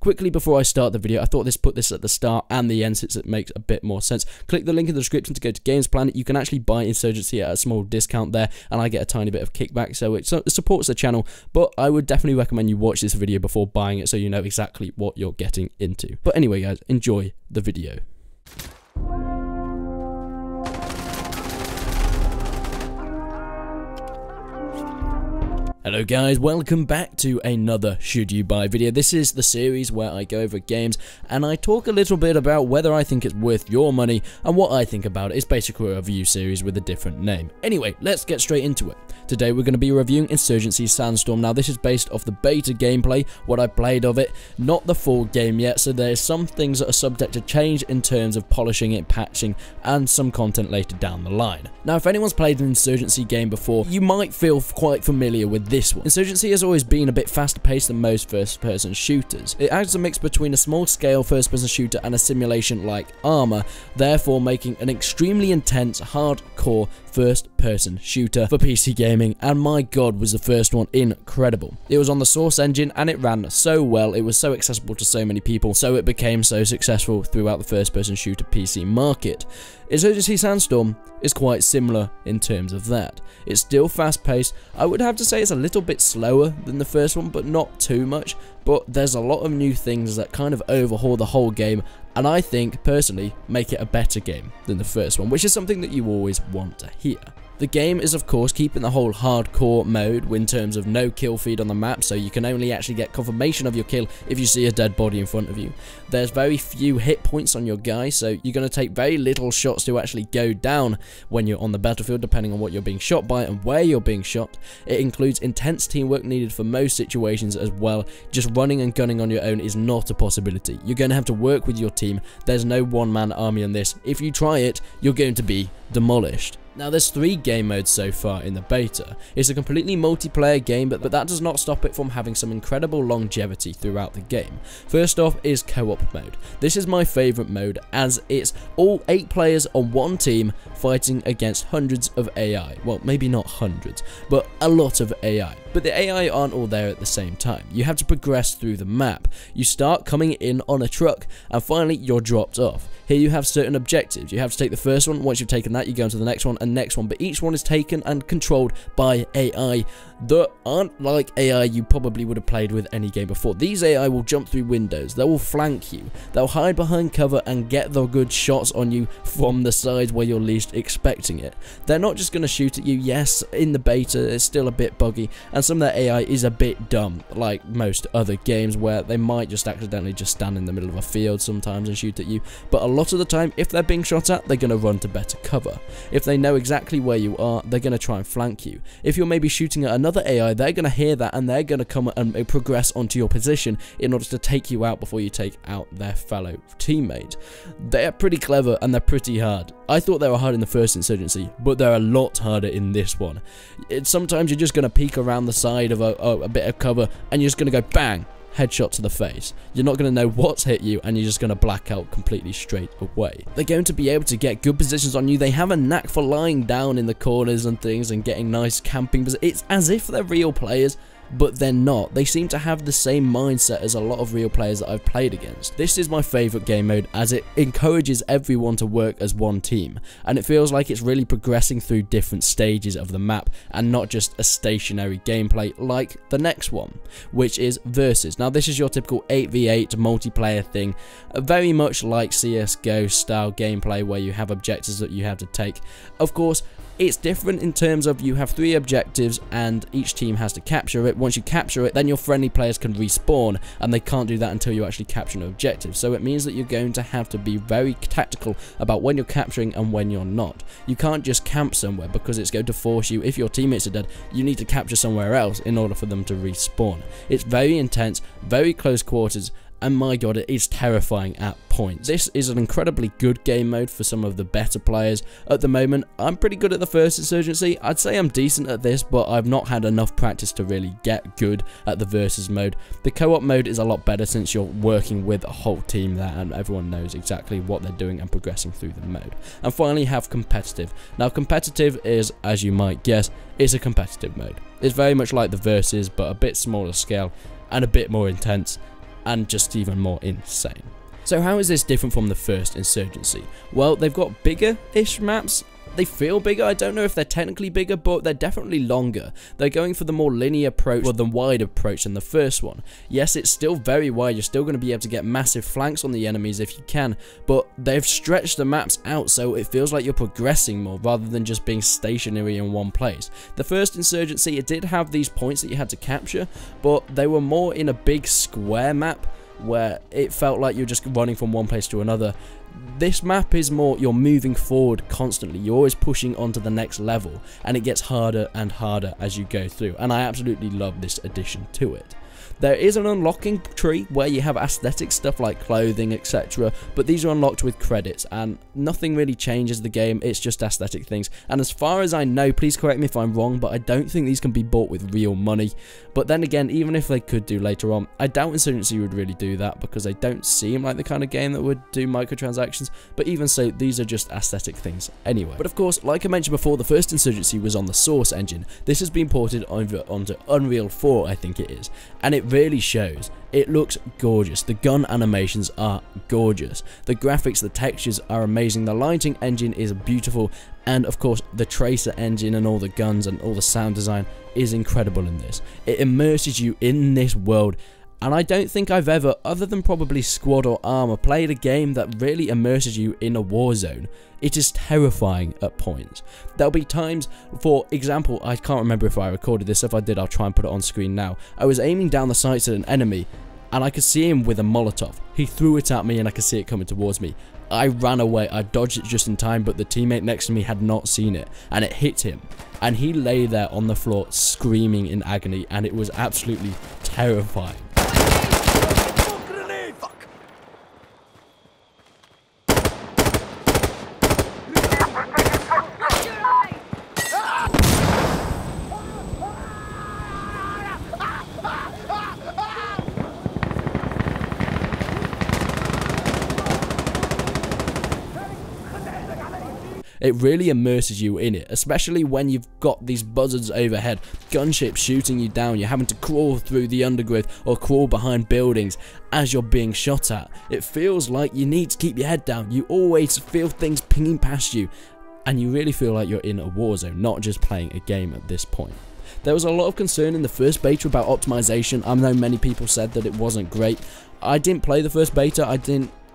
Quickly before I start the video, I thought put this at the start and the end since it makes a bit more sense. Click the link in the description to go to Games Planet. You can actually buy Insurgency at a small discount there, and I get a tiny bit of kickback, so it supports the channel. But I would definitely recommend you watch this video before buying it so you know exactly what you're getting into. But anyway guys, enjoy the video. Hello guys, welcome back to another Should You Buy video. This is the series where I go over games and I talk a little bit about whether I think it's worth your money and what I think about it. It's basically a review series with a different name. Anyway, let's get straight into it. Today we're going to be reviewing Insurgency Sandstorm. Now this is based off the beta gameplay, what I played of it, not the full game yet, so there's some things that are subject to change in terms of polishing it, patching, and some content later down the line. Now if anyone's played an Insurgency game before, you might feel quite familiar with this one. Insurgency has always been a bit faster paced than most first-person shooters. It acts as a mix between a small-scale first-person shooter and a simulation like Arma, therefore making an extremely intense, hardcore first-person shooter for PC gaming, and my god was the first one incredible. It was on the Source engine and it ran so well, it was so accessible to so many people, so it became so successful throughout the first-person shooter PC market. Insurgency Sandstorm is quite similar in terms of that. It's still fast-paced. I would have to say it's a little bit slower than the first one, but not too much. But there's a lot of new things that kind of overhaul the whole game, and I think, personally, make it a better game than the first one, which is something that you always want to hear. The game is of course keeping the whole hardcore mode in terms of no kill feed on the map, so you can only actually get confirmation of your kill if you see a dead body in front of you. There's very few hit points on your guy, so you're going to take very little shots to actually go down when you're on the battlefield, depending on what you're being shot by and where you're being shot. It includes intense teamwork needed for most situations as well. Just running and gunning on your own is not a possibility. You're going to have to work with your team. There's no one-man army on this. If you try it, you're going to be demolished. Now there's 3 game modes so far in the beta. It's a completely multiplayer game, but that does not stop it from having some incredible longevity throughout the game. First off is co-op mode. This is my favourite mode as it's all 8 players on one team fighting against hundreds of AI. Well, maybe not hundreds, but a lot of AI. But the AI aren't all there at the same time. You have to progress through the map. You start coming in on a truck and finally you're dropped off. Here you have certain objectives. You have to take the first one. Once you've taken that, you go into the next one and next one, but each one is taken and controlled by AI that aren't like AI you probably would have played with any game before. These AI will jump through windows, they will flank you, they'll hide behind cover and get the good shots on you from the sides where you're least expecting it. They're not just going to shoot at you. Yes, in the beta it's still a bit buggy and some of their AI is a bit dumb, like most other games where they might just accidentally just stand in the middle of a field sometimes and shoot at you, but a lot of the time if they're being shot at, they're going to run to better cover. If they know exactly where you are, they're going to try and flank you. If you're maybe shooting at another AI, they're going to hear that and they're going to come and progress onto your position in order to take you out before you take out their fellow teammate. They're pretty clever and they're pretty hard. I thought they were hard in the first Insurgency, but they're a lot harder in this one. Sometimes you're just going to peek around the side of a bit of cover and you're just going to go bang, headshot to the face. You're not going to know what's hit you and you're just going to black out completely straight away. They're going to be able to get good positions on you. They have a knack for lying down in the corners and things and getting nice camping. It's as if they're real players, but they're not. They seem to have the same mindset as a lot of real players that I've played against. This is my favourite game mode as it encourages everyone to work as one team, and it feels like it's really progressing through different stages of the map and not just a stationary gameplay like the next one, which is Versus. Now this is your typical 8v8 multiplayer thing, very much like CSGO style gameplay where you have objectives that you have to take. Of course, it's different in terms of you have 3 objectives and each team has to capture it. Once you capture it, then your friendly players can respawn, and they can't do that until you actually capture an objective. So it means that you're going to have to be very tactical about when you're capturing and when you're not. You can't just camp somewhere because it's going to force you, if your teammates are dead, you need to capture somewhere else in order for them to respawn. It's very intense, very close quarters, and my god, it is terrifying at points. This is an incredibly good game mode for some of the better players. At the moment, I'm pretty good at the first Insurgency. I'd say I'm decent at this, but I've not had enough practice to really get good at the versus mode. The co-op mode is a lot better since you're working with a whole team there and everyone knows exactly what they're doing and progressing through the mode. And finally, have competitive. Now, competitive is, as you might guess, is a competitive mode. It's very much like the versus, but a bit smaller scale and a bit more intense. and just even more insane. So how is this different from the first Insurgency? Well, they've got bigger-ish maps. They feel bigger. I don't know if they're technically bigger, but they're definitely longer. They're going for the more linear approach or the wide approach than the first one. Yes, it's still very wide. You're still going to be able to get massive flanks on the enemies if you can, but they've stretched the maps out so it feels like you're progressing more rather than just being stationary in one place. The first Insurgency, it did have these points that you had to capture, but they were more in a big square map where it felt like you're just running from one place to another. This map is more, you're moving forward constantly, you're always pushing onto the next level, and it gets harder and harder as you go through, and I absolutely love this addition to it. There is an unlocking tree where you have aesthetic stuff like clothing, etc, but these are unlocked with credits, and nothing really changes the game, it's just aesthetic things. And as far as I know, please correct me if I'm wrong, but I don't think these can be bought with real money. But then again, even if they could do later on, I doubt Insurgency would really do that, because they don't seem like the kind of game that would do microtransactions. But even so, these are just aesthetic things anyway. But of course, like I mentioned before, the first Insurgency was on the Source engine. This has been ported over onto Unreal 4, I think it is, and it really shows. It looks gorgeous. The gun animations are gorgeous. The graphics, the textures are amazing. The lighting engine is beautiful, and of course the tracer engine and all the guns and all the sound design is incredible in this. It immerses you in this world, and I don't think I've ever, other than probably Squad or Arma, played a game that really immerses you in a war zone. It is terrifying at points. There'll be times, for example, I can't remember if I recorded this. If I did, I'll try and put it on screen now. I was aiming down the sights at an enemy, and I could see him with a Molotov. He threw it at me, and I could see it coming towards me. I ran away. I dodged it just in time, but the teammate next to me had not seen it, and it hit him. And he lay there on the floor screaming in agony, and it was absolutely terrifying. It really immerses you in it, especially when you've got these buzzards overhead, gunships shooting you down, you're having to crawl through the undergrowth or crawl behind buildings as you're being shot at. It feels like you need to keep your head down, you always feel things pinging past you, and you really feel like you're in a war zone, not just playing a game at this point. There was a lot of concern in the first beta about optimization. I know many people said that it wasn't great. I didn't play the first beta,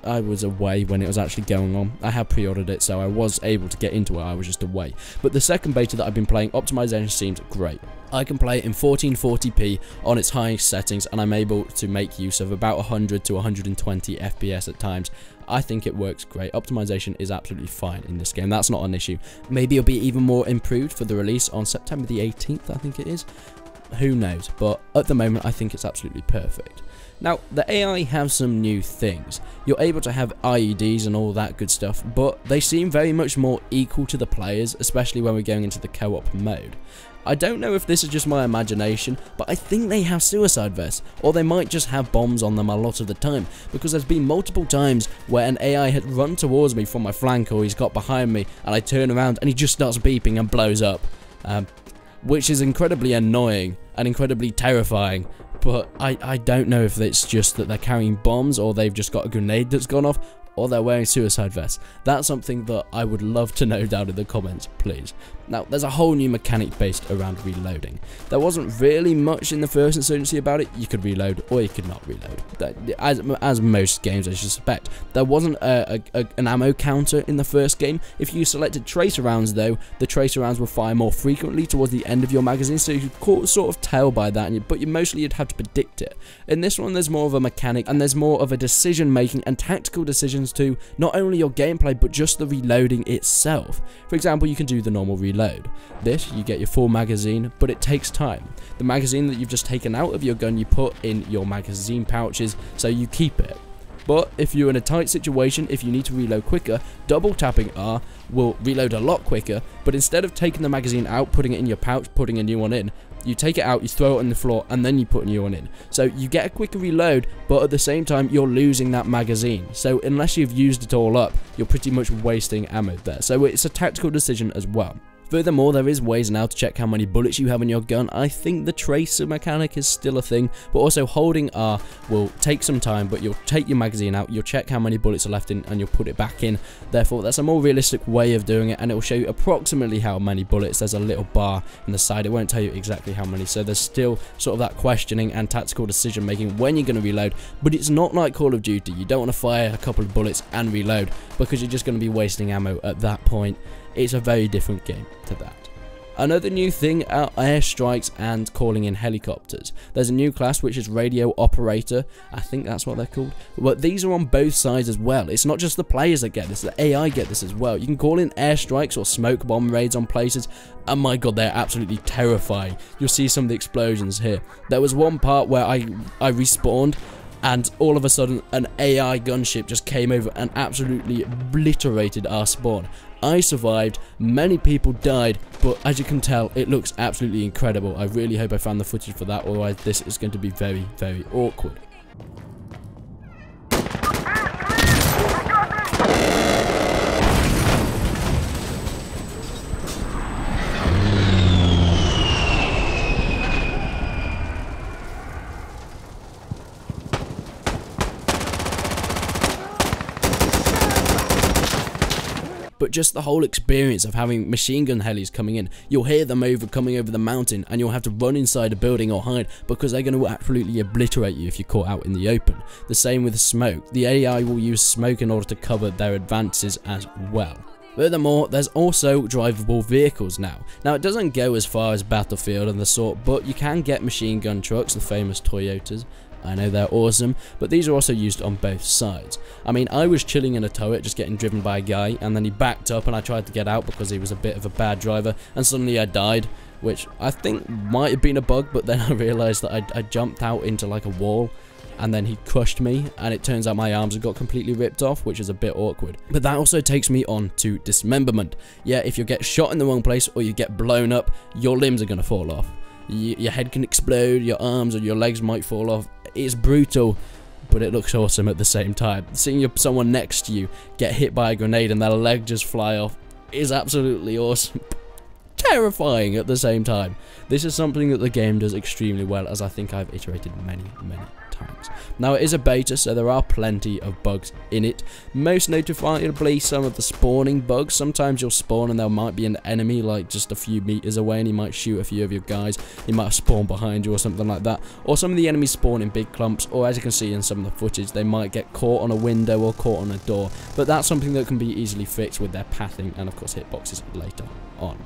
I was away when it was actually going on. I had pre-ordered it, so I was able to get into it, I was just away. But the second beta that I've been playing, optimization seems great. I can play it in 1440p on its highest settings, and I'm able to make use of about 100 to 120 FPS at times. I think it works great. Optimization is absolutely fine in this game, that's not an issue. Maybe it'll be even more improved for the release on September the 18th, I think it is. Who knows, but at the moment I think it's absolutely perfect. Now, the AI have some new things. You're able to have IEDs and all that good stuff, but they seem very much more equal to the players, especially when we're going into the co-op mode. I don't know if this is just my imagination, but I think they have suicide vests, or they might just have bombs on them a lot of the time, because there's been multiple times where an AI had run towards me from my flank, or he's got behind me, and I turn around and he just starts beeping and blows up, which is incredibly annoying and incredibly terrifying. But I don't know if it's just that they're carrying bombs, or they've just got a grenade that's gone off, or they're wearing suicide vests. That's something that I would love to know down in the comments, please. Now, there's a whole new mechanic based around reloading. There wasn't really much in the first Insurgency about it. You could reload, or you could not reload. As most games, I suspect. There wasn't an ammo counter in the first game. If you selected tracer rounds, though, the tracer rounds will fire more frequently towards the end of your magazine, so you could sort of tell by that, but mostly you'd have to predict it. In this one, there's more of a mechanic, and there's more of a decision-making and tactical decisions to not only your gameplay, but just the reloading itself. For example, you can do the normal reload. This, you get your full magazine, but it takes time. The magazine that you've just taken out of your gun, you put in your magazine pouches, so you keep it. But if you're in a tight situation, if you need to reload quicker, double tapping R will reload a lot quicker, but instead of taking the magazine out, putting it in your pouch, putting a new one in, you take it out, you throw it on the floor, and then you put a new one in. So you get a quicker reload, but at the same time, you're losing that magazine. So unless you've used it all up, you're pretty much wasting ammo there. So it's a tactical decision as well. Furthermore, there is ways now to check how many bullets you have in your gun. I think the tracer mechanic is still a thing, but also holding R will take some time, but you'll take your magazine out, you'll check how many bullets are left in, and you'll put it back in. Therefore, that's a more realistic way of doing it, and it will show you approximately how many bullets. There's a little bar in the side, it won't tell you exactly how many, so there's still sort of that questioning and tactical decision making when you're going to reload, but it's not like Call of Duty. You don't want to fire a couple of bullets and reload, because you're just going to be wasting ammo at that point. It's a very different game to that. Another new thing are airstrikes and calling in helicopters. There's a new class which is radio operator, I think that's what they're called, but these are on both sides as well. It's not just the players that get this, the AI get this as well. You can call in airstrikes or smoke bomb raids on places, and my god, they're absolutely terrifying. You'll see some of the explosions here. There was one part where I respawned, and all of a sudden an AI gunship just came over and absolutely obliterated our spawn. I survived, many people died, but as you can tell, it looks absolutely incredible. I really hope I found the footage for that, otherwise this is going to be very, very awkward. But just the whole experience of having machine gun helis coming in, you'll hear them coming over the mountain, and you'll have to run inside a building or hide, because they're going to absolutely obliterate you if you're caught out in the open. The same with smoke. The AI will use smoke in order to cover their advances as well. Furthermore, there's also drivable vehicles now. Now, it doesn't go as far as Battlefield and the sort, but you can get machine gun trucks, the famous Toyotas. I know they're awesome, but these are also used on both sides. I mean, I was chilling in a turret just getting driven by a guy, and then he backed up and I tried to get out because he was a bit of a bad driver, and suddenly I died, which I think might have been a bug, but then I realised that I jumped out into like a wall, and then he crushed me, and it turns out my arms had got completely ripped off, which is a bit awkward. But that also takes me on to Dismemberment. Yeah, if you get shot in the wrong place or you get blown up, your limbs are going to fall off. Your head can explode, your arms or your legs might fall off. It's brutal, but it looks awesome at the same time. Seeing someone next to you get hit by a grenade and their leg just fly off is absolutely awesome. Terrifying at the same time. This is something that the game does extremely well, as I think I've iterated many times. Now, it is a beta, so there are plenty of bugs in it. Most notifiably, some of the spawning bugs. Sometimes you'll spawn and there might be an enemy like just a few meters away, and he might shoot a few of your guys. He might have spawned behind you or something like that. Or some of the enemies spawn in big clumps, or as you can see in some of the footage, they might get caught on a window or caught on a door. But that's something that can be easily fixed with their pathing and of course hitboxes later on.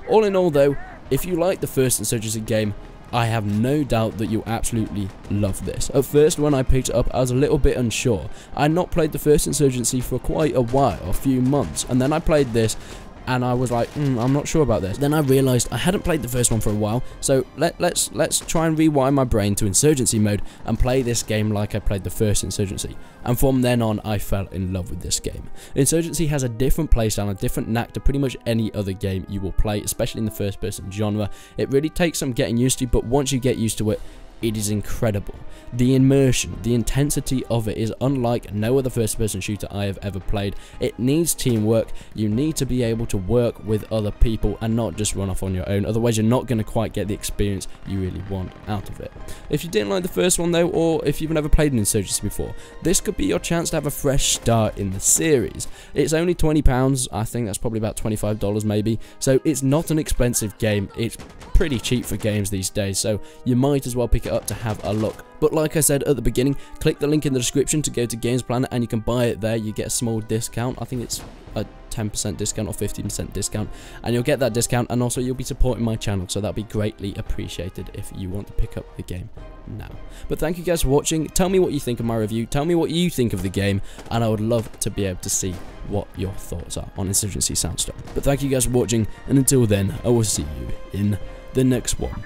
All in all though, if you like the first Insurgency game, I have no doubt that you'll absolutely love this. At first, when I picked it up, I was a little bit unsure. I had not played the first Insurgency for quite a while, a few months, and then I played this, and I was like, I'm not sure about this. Then I realised I hadn't played the first one for a while, so let's try and rewind my brain to Insurgency mode and play this game like I played the first Insurgency. And from then on, I fell in love with this game. Insurgency has a different playstyle, a different knack to pretty much any other game you will play, especially in the first-person genre. It really takes some getting used to, but once you get used to it, it is incredible. The immersion, the intensity of it is unlike no other first-person shooter I have ever played. It needs teamwork. You need to be able to work with other people and not just run off on your own. Otherwise, you're not going to quite get the experience you really want out of it. If you didn't like the first one though, or if you've never played an Insurgency before, this could be your chance to have a fresh start in the series. It's only £20. I think that's probably about $25 maybe. So it's not an expensive game. It's pretty cheap for games these days, so you might as well pick it up to have a look. But like I said at the beginning, click the link in the description to go to Games Planet and you can buy it there. You get a small discount. I think it's a 10% discount or 15% discount, and you'll get that discount, and also you'll be supporting my channel, so that'll be greatly appreciated if you want to pick up the game now. But thank you guys for watching. Tell me what you think of my review, tell me what you think of the game, and I would love to be able to see what your thoughts are on Insurgency Sandstorm. But thank you guys for watching, and until then, I will see you in the next one.